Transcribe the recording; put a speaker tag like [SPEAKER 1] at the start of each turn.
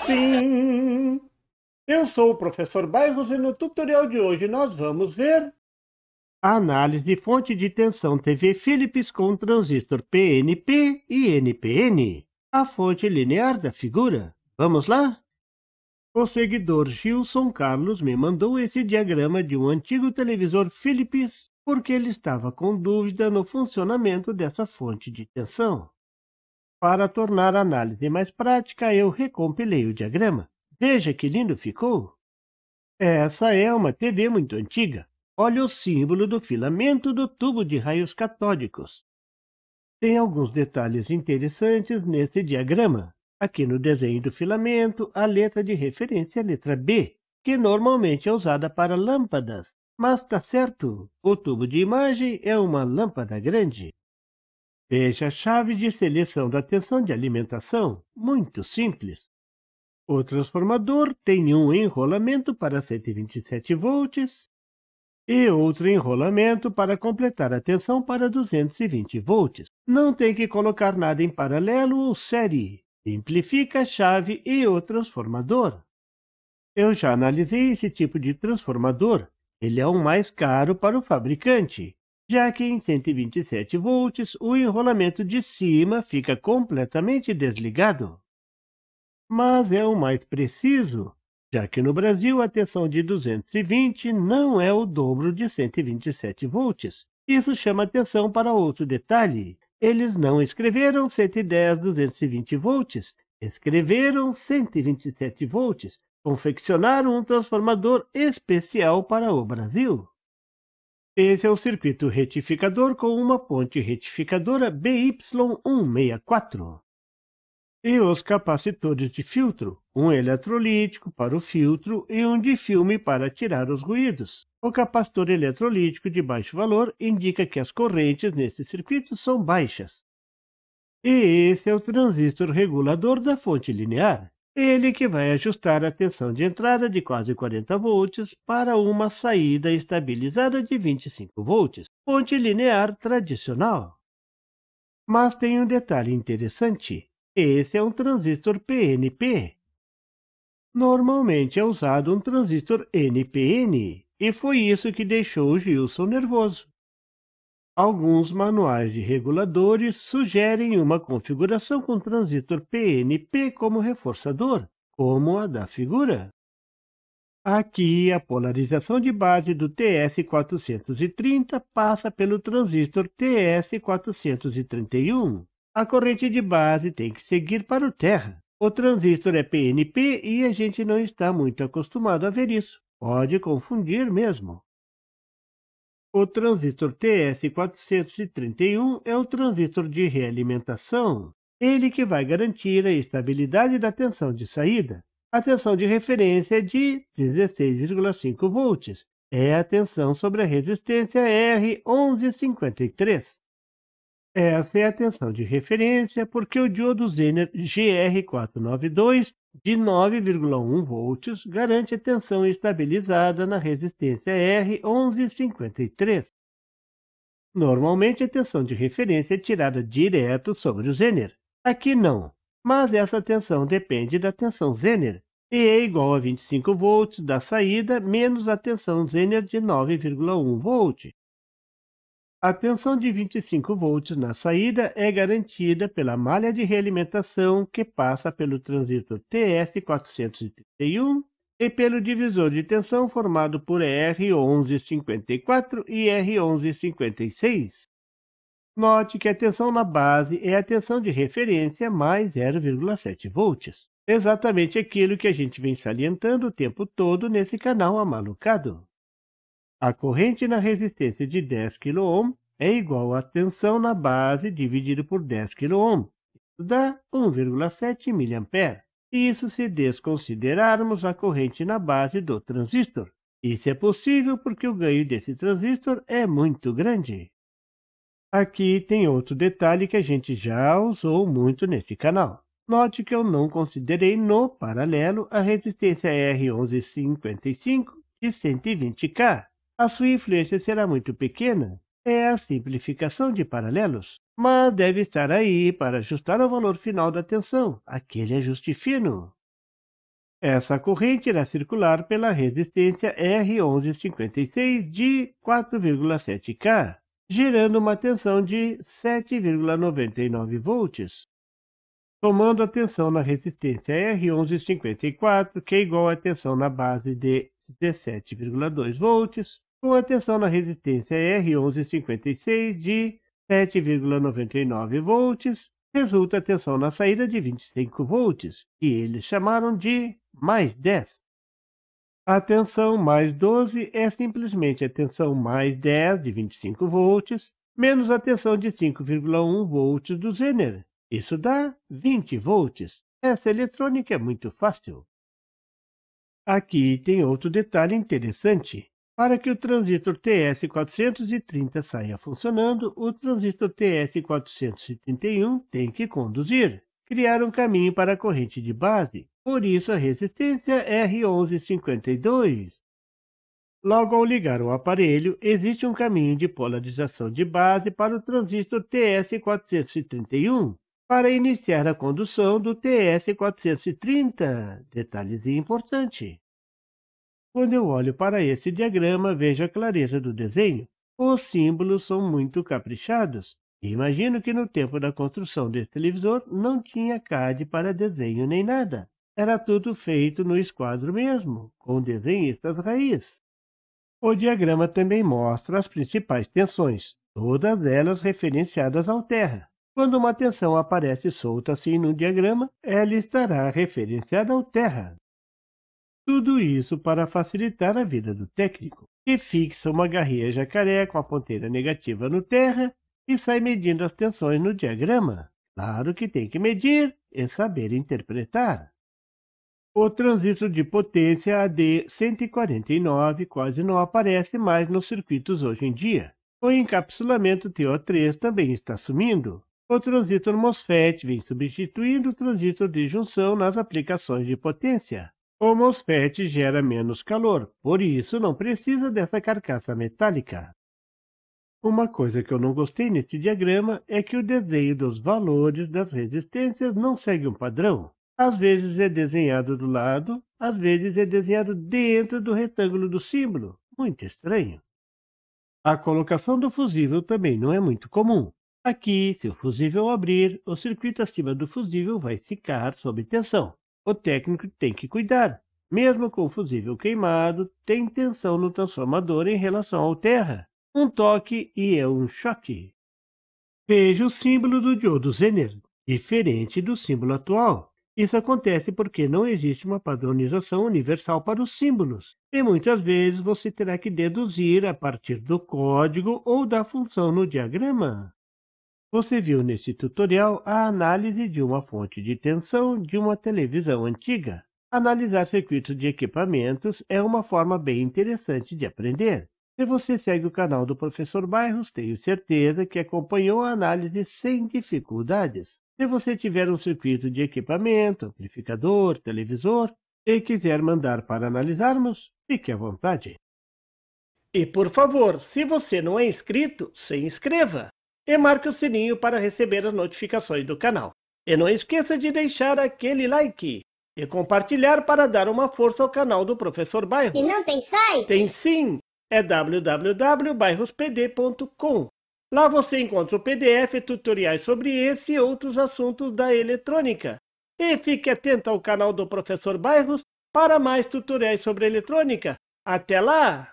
[SPEAKER 1] Sim! Eu sou o professor Bairros e no tutorial de hoje nós vamos ver a análise fonte de tensão TV Philips com transistor PNP e NPN, a fonte linear da figura. Vamos lá? O seguidor Gilson Carlos me mandou esse diagrama de um antigo televisor Philips porque ele estava com dúvida no funcionamento dessa fonte de tensão. Para tornar a análise mais prática, eu recompilei o diagrama. Veja que lindo ficou! Essa é uma TV muito antiga. Olha o símbolo do filamento do tubo de raios catódicos. Tem alguns detalhes interessantes nesse diagrama. Aqui no desenho do filamento, a letra de referência é a letra B, que normalmente é usada para lâmpadas. Mas tá certo, o tubo de imagem é uma lâmpada grande. Veja a chave de seleção da tensão de alimentação, muito simples. O transformador tem um enrolamento para 127 volts e outro enrolamento para completar a tensão para 220 volts. Não tem que colocar nada em paralelo ou série. Simplifica a chave e o transformador. Eu já analisei esse tipo de transformador. Ele é o mais caro para o fabricante, já que em 127 volts o enrolamento de cima fica completamente desligado. Mas é o mais preciso, já que no Brasil a tensão de 220 não é o dobro de 127 volts. Isso chama atenção para outro detalhe. Eles não escreveram 110, 220 volts, escreveram 127 volts. Confeccionaram um transformador especial para o Brasil. Esse é o circuito retificador com uma ponte retificadora BY164. E os capacitores de filtro, um eletrolítico para o filtro e um de filme para tirar os ruídos. O capacitor eletrolítico de baixo valor indica que as correntes nesse circuito são baixas. E esse é o transistor regulador da fonte linear. Ele que vai ajustar a tensão de entrada de quase 40 volts para uma saída estabilizada de 25 volts, fonte linear tradicional. Mas tem um detalhe interessante. Esse é um transistor PNP. Normalmente é usado um transistor NPN, e foi isso que deixou o Gilson nervoso. Alguns manuais de reguladores sugerem uma configuração com transistor PNP como reforçador, como a da figura. Aqui, a polarização de base do TS430 passa pelo transistor TS431. A corrente de base tem que seguir para o terra. O transistor é PNP e a gente não está muito acostumado a ver isso. Pode confundir mesmo. O transistor TS431 é o transistor de realimentação. Ele que vai garantir a estabilidade da tensão de saída. A tensão de referência é de 16,5 volts. É a tensão sobre a resistência R1153. Essa é a tensão de referência porque o diodo Zener GR492 de 9,1 volts garante a tensão estabilizada na resistência R1153. Normalmente a tensão de referência é tirada direto sobre o Zener. Aqui não, mas essa tensão depende da tensão Zener e é igual a 25 volts da saída menos a tensão Zener de 9,1 volts. A tensão de 25 volts na saída é garantida pela malha de realimentação que passa pelo transistor TS431 e pelo divisor de tensão formado por R1154 e R1156. Note que a tensão na base é a tensão de referência mais 0,7 volts. Exatamente aquilo que a gente vem salientando o tempo todo nesse canal amalucado. A corrente na resistência de 10 kΩ é igual à tensão na base dividido por 10 kΩ. Isso dá 1,7 mA. Isso se desconsiderarmos a corrente na base do transistor. Isso é possível porque o ganho desse transistor é muito grande. Aqui tem outro detalhe que a gente já usou muito nesse canal. Note que eu não considerei no paralelo a resistência R1155 de 120K. A sua influência será muito pequena, é a simplificação de paralelos, mas deve estar aí para ajustar o valor final da tensão, aquele ajuste fino. Essa corrente irá circular pela resistência R1156 de 4,7K, gerando uma tensão de 7,99 volts. Tomando a tensão na resistência R1154, que é igual à tensão na base de 17,2 volts, com a tensão na resistência R1156 de 7,99 volts, resulta a tensão na saída de 25 volts, que eles chamaram de mais 10. A tensão mais 12 é simplesmente a tensão mais 10 de 25 volts, menos a tensão de 5,1 volts do Zener. Isso dá 20 volts. Essa eletrônica é muito fácil. Aqui tem outro detalhe interessante. Para que o transistor TS430 saia funcionando, o transistor TS431 tem que conduzir, criar um caminho para a corrente de base. Por isso a resistência R1152. Logo, ao ligar o aparelho, existe um caminho de polarização de base para o transistor TS431, para iniciar a condução do TS430. Detalhezinho importante. Quando eu olho para esse diagrama, vejo a clareza do desenho. Os símbolos são muito caprichados. Imagino que no tempo da construção desse televisor não tinha CAD para desenho nem nada. Era tudo feito no esquadro mesmo, com desenhistas raiz. O diagrama também mostra as principais tensões, todas elas referenciadas ao terra. Quando uma tensão aparece solta assim no diagrama, ela estará referenciada ao terra. Tudo isso para facilitar a vida do técnico, que fixa uma garrinha jacaré com a ponteira negativa no terra e sai medindo as tensões no diagrama. Claro que tem que medir e saber interpretar. O transistor de potência AD149 quase não aparece mais nos circuitos hoje em dia. O encapsulamento TO3 também está sumindo. O transistor MOSFET vem substituindo o transistor de junção nas aplicações de potência. O MOSFET gera menos calor, por isso não precisa dessa carcaça metálica. Uma coisa que eu não gostei nesse diagrama é que o desenho dos valores das resistências não segue um padrão. Às vezes é desenhado do lado, às vezes é desenhado dentro do retângulo do símbolo. Muito estranho. A colocação do fusível também não é muito comum. Aqui, se o fusível abrir, o circuito acima do fusível vai ficar sob tensão. O técnico tem que cuidar. Mesmo com o fusível queimado, tem tensão no transformador em relação ao terra. Um toque e é um choque. Veja o símbolo do diodo Zener, diferente do símbolo atual. Isso acontece porque não existe uma padronização universal para os símbolos, e muitas vezes você terá que deduzir a partir do código ou da função no diagrama. Você viu nesse tutorial a análise de uma fonte de tensão de uma televisão antiga. Analisar circuitos de equipamentos é uma forma bem interessante de aprender. Se você segue o canal do Professor Bairros, tenho certeza que acompanhou a análise sem dificuldades. Se você tiver um circuito de equipamento, amplificador, televisor, e quiser mandar para analisarmos, fique à vontade. E por favor, se você não é inscrito, se inscreva! E marque o sininho para receber as notificações do canal. E não esqueça de deixar aquele like e compartilhar para dar uma força ao canal do Professor Bairros.
[SPEAKER 2] E não tem site?
[SPEAKER 1] Tem sim! É www.bairrospd.com. Lá você encontra o PDF e tutoriais sobre esse e outros assuntos da eletrônica. E fique atento ao canal do Professor Bairros para mais tutoriais sobre eletrônica. Até lá!